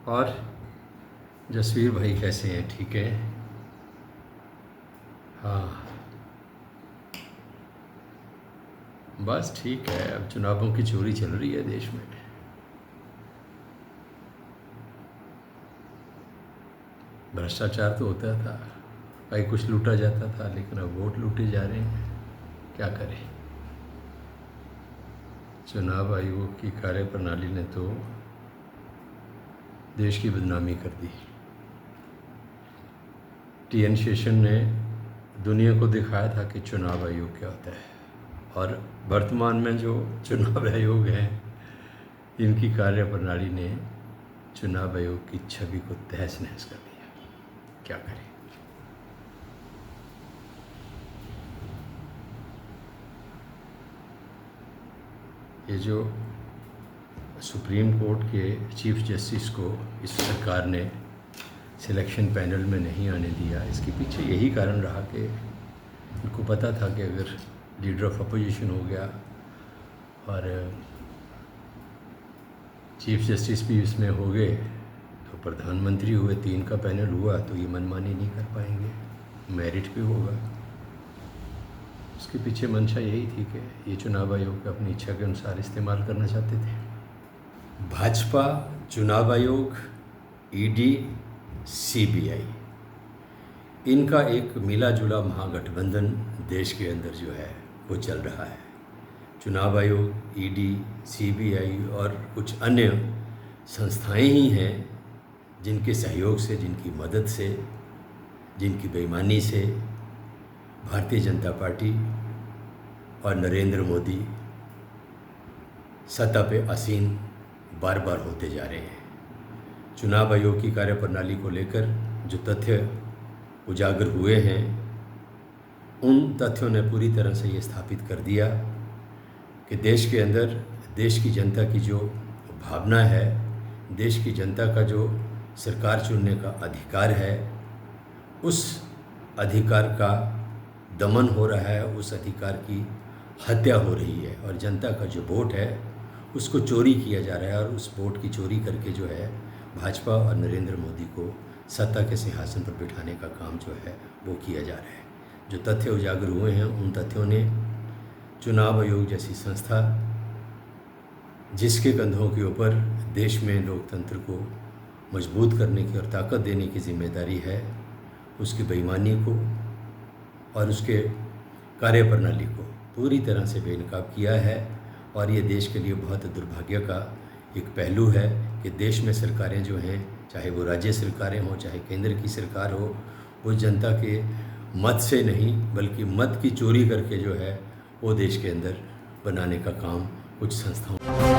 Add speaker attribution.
Speaker 1: और जसवीर भाई कैसे हैं? ठीक है। हाँ, बस ठीक है। अब चुनावों की चोरी चल रही है देश में। भ्रष्टाचार तो होता था, कहीं कुछ लूटा जाता था, लेकिन अब वोट लूटे जा रहे हैं। क्या करें? चुनाव आयोग की कार्यप्रणाली ने तो देश की बदनामी कर दी। टी.एन. शेषन ने दुनिया को दिखाया था कि चुनाव आयोग क्या होता है, और वर्तमान में जो चुनाव आयोग हैं, इनकी कार्यप्रणाली ने चुनाव आयोग की छवि को तहस नहस कर दिया। क्या करें? ये जो सुप्रीम कोर्ट के चीफ जस्टिस को इस सरकार ने सिलेक्शन पैनल में नहीं आने दिया, इसके पीछे यही कारण रहा कि उनको पता था कि अगर लीडर ऑफ अपोजिशन हो गया और चीफ जस्टिस भी इसमें हो गए तो प्रधानमंत्री हुए, 3 का पैनल हुआ, तो ये मनमानी नहीं कर पाएंगे, मेरिट भी होगा। उसके पीछे मंशा यही थी कि ये चुनाव आयोग अपनी इच्छा के अनुसार इस्तेमाल करना चाहते थे। भाजपा, चुनाव आयोग, ईडी, सीबीआई, इनका एक मिला जुला महागठबंधन देश के अंदर जो है वो चल रहा है। चुनाव आयोग, ईडी, सीबीआई और कुछ अन्य संस्थाएं ही हैं जिनके सहयोग से, जिनकी मदद से, जिनकी बेईमानी से भारतीय जनता पार्टी और नरेंद्र मोदी सत्ता पे आसीन बार बार होते जा रहे हैं। चुनाव आयोग की कार्यप्रणाली को लेकर जो तथ्य उजागर हुए हैं, उन तथ्यों ने पूरी तरह से ये स्थापित कर दिया कि देश के अंदर देश की जनता की जो भावना है, देश की जनता का जो सरकार चुनने का अधिकार है, उस अधिकार का दमन हो रहा है, उस अधिकार की हत्या हो रही है, और जनता का जो वोट है उसको चोरी किया जा रहा है, और उस वोट की चोरी करके जो है भाजपा और नरेंद्र मोदी को सत्ता के सिंहासन पर बिठाने का काम जो है वो किया जा रहा है। जो तथ्य उजागर हुए हैं, उन तथ्यों ने चुनाव आयोग जैसी संस्था, जिसके कंधों के ऊपर देश में लोकतंत्र को मजबूत करने की और ताकत देने की जिम्मेदारी है, उसकी बेईमानी को और उसके कार्यप्रणाली को पूरी तरह से बेनकाब किया है। और ये देश के लिए बहुत दुर्भाग्य का एक पहलू है कि देश में सरकारें जो हैं, चाहे वो राज्य सरकारें हों, चाहे केंद्र की सरकार हो, वो जनता के मत से नहीं बल्कि मत की चोरी करके जो है वो देश के अंदर बनाने का काम कुछ संस्थाओं